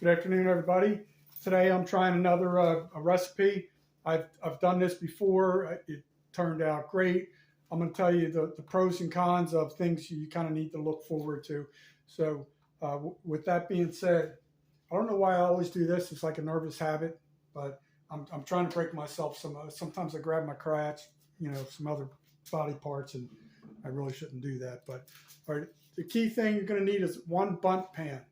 Good afternoon, everybody. Today I'm trying another a recipe. I've done this before. It turned out great. I'm going to tell you the pros and cons of things you kind of need to look forward to. So with that being said, I don't know why I always do this. It's like a nervous habit, but I'm trying to break myself. Sometimes I grab my crotch, some other body parts, and I really shouldn't do that. But all right, the key thing you're going to need is one Bundt pan.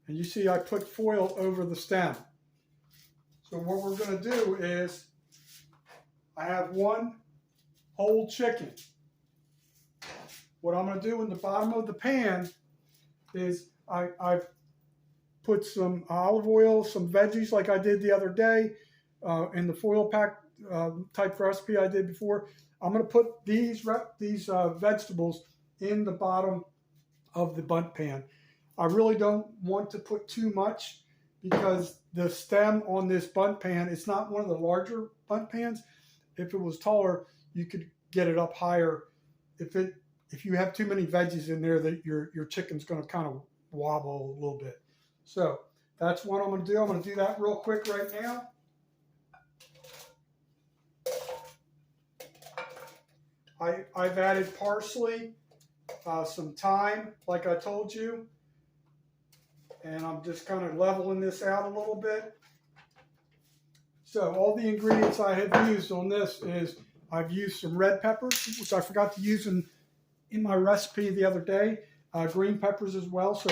And you see I put foil over the stem. So what we're going to do is I have one whole chicken. What I'm going to do in the bottom of the pan is I've put some olive oil, some veggies like I did the other day in the foil pack type recipe I did before. I'm going to put these vegetables in the bottom of the Bundt pan. I really don't want to put too much because the stem on this Bundt pan, it's not one of the larger Bundt pans. If it was taller, you could get it up higher. If you have too many veggies in there, that your chicken's going to kind of wobble a little bit. So that's what I'm going to do. I'm going to do that real quick right now. I've added parsley, some thyme, like I told you. And I'm just kind of leveling this out a little bit. So all the ingredients I have used on this is I've used some red peppers, which I forgot to use in my recipe the other day. Green peppers as well, so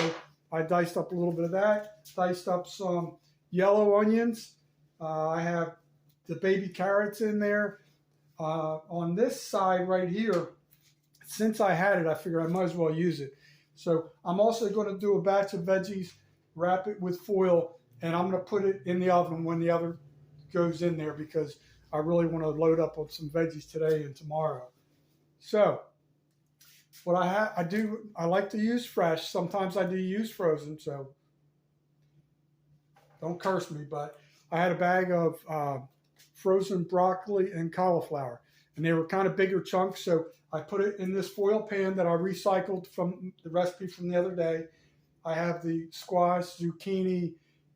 I diced up a little bit of that. Diced up some yellow onions. I have the baby carrots in there. On this side right here, since I had it, I figured I might as well use it. So I'm also going to do a batch of veggies, wrap it with foil, and I'm going to put it in the oven when the other goes in there because I really want to load up on some veggies today and tomorrow. So what I like to use fresh. Sometimes I do use frozen, so don't curse me, but I had a bag of frozen broccoli and cauliflower, and they were kind of bigger chunks, so I put it in this foil pan that I recycled from the recipe from the other day. I have the squash, zucchini,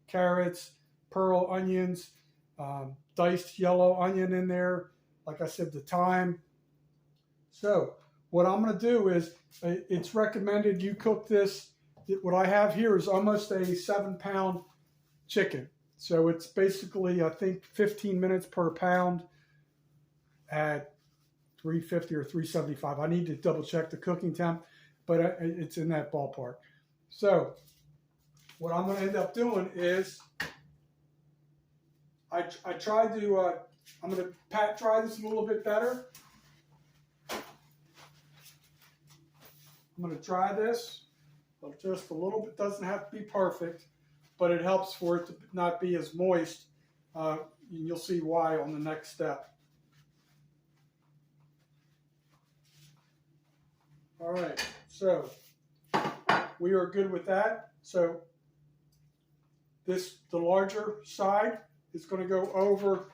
carrots, pearl onions, diced yellow onion in there. Like I said, the thyme. So what I'm going to do is, it's recommended you cook this. What I have here is almost a 7-pound chicken. So it's basically, I think, 15 minutes per pound at 350 or 375. I need to double check the cooking temp, but it's in that ballpark. So what I'm going to end up doing is I tried to, I'm going to pat dry this a little bit better. I'm going to dry this just a little bit. Doesn't have to be perfect, but it helps for it to not be as moist. And you'll see why on the next step. All right, so we are good with that. So the larger side is going to go over,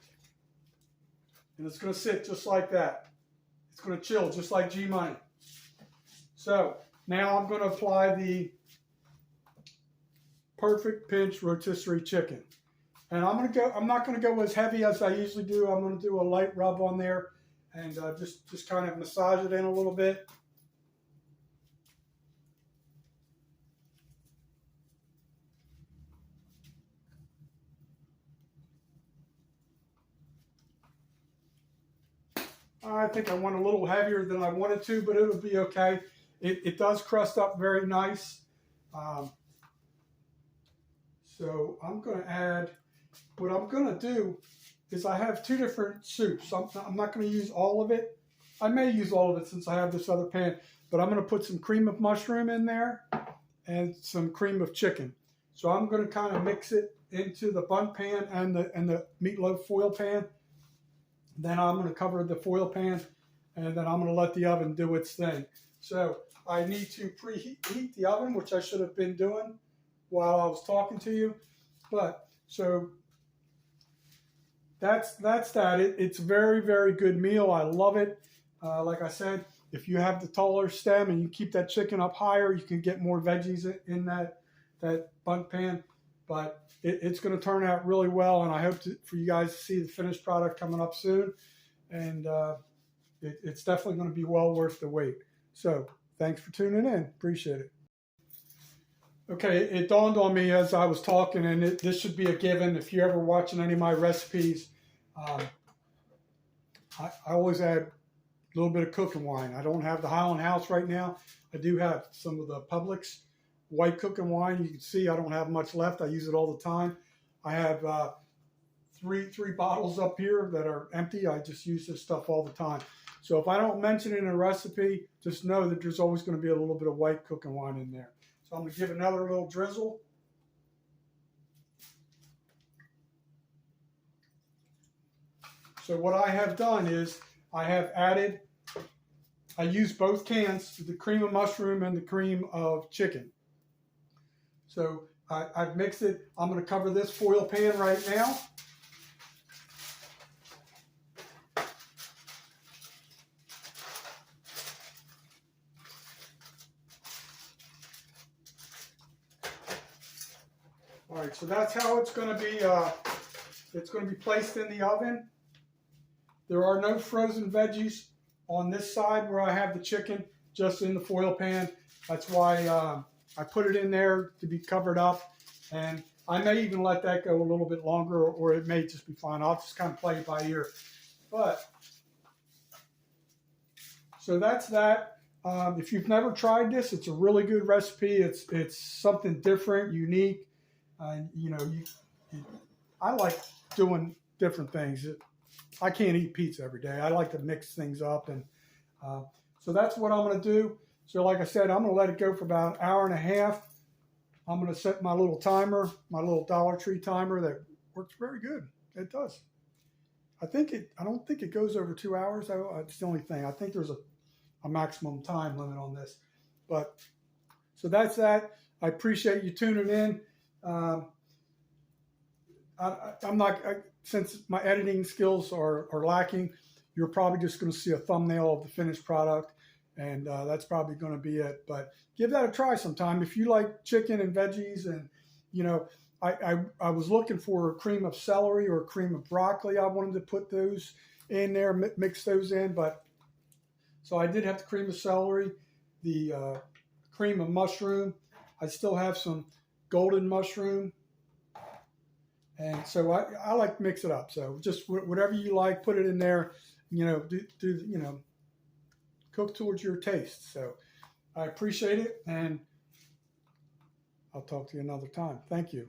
and it's going to sit just like that. It's going to chill just like G-Money. So now I'm going to apply the Perfect Pinch rotisserie chicken. And I'm not going to go as heavy as I usually do. I'm going to do a light rub on there and just kind of massage it in a little bit. I think I went a little heavier than I wanted to, but it'll be okay. It does crust up very nice. So I'm going to add, what I'm going to do is I have two different soups. I'm not going to use all of it. I may use all of it since I have this other pan, but I'm going to put some cream of mushroom in there and some cream of chicken. So I'm going to kind of mix it into the Bundt pan and the meatloaf foil pan. Then I'm going to cover the foil pan, and then I'm going to let the oven do its thing. So I need to preheat the oven, which I should have been doing while I was talking to you. But so that's that. It's a very, very good meal. I love it. Like I said, if you have the taller stem and you keep that chicken up higher, you can get more veggies in that Bundt pan. but it's going to turn out really well, and I hope for you guys to see the finished product coming up soon, and it's definitely going to be well worth the wait. So thanks for tuning in. Appreciate it. Okay, it dawned on me as I was talking, and this should be a given if you're ever watching any of my recipes. I always add a little bit of cooking wine. I don't have the Highland House right now. I do have some of the Publix white cooking wine. You can see I don't have much left. I use it all the time. I have three bottles up here that are empty. I just use this stuff all the time. So if I don't mention it in a recipe, just know that there's always going to be a little bit of white cooking wine in there. So I'm going to give another little drizzle. So what I have done is I have added, I use both cans, the cream of mushroom and the cream of chicken. So I've mixed it. I'm going to cover this foil pan right now. All right, so that's how it's going to be. It's going to be placed in the oven. There are no frozen veggies on this side where I have the chicken, just in the foil pan. That's why I put it in there to be covered up. And I may even let that go a little bit longer, or it may just be fine. I'll just kind of play it by ear. But, so that's that. If you've never tried this, it's a really good recipe. It's something different, unique. You know, I like doing different things. I can't eat pizza every day. I like to mix things up, and so that's what I'm going to do. So like I said, I'm going to let it go for about an hour and a half. I'm going to set my little timer, my little Dollar Tree timer that works very good. It does. I don't think it goes over 2 hours. That's the only thing. I think there's a maximum time limit on this. But so that's that. I appreciate you tuning in. Since my editing skills are lacking, you're probably just going to see a thumbnail of the finished product, and that's probably going to be it. But give that a try sometime if you like chicken and veggies. And you know, I was looking for a cream of celery or a cream of broccoli. I wanted to put those in there, mix those in. But so I did have the cream of celery, the cream of mushroom. I still have some golden mushroom. And so I like to mix it up. So just whatever you like, put it in there. You know, you know, cook towards your taste. So I appreciate it, and I'll talk to you another time. Thank you.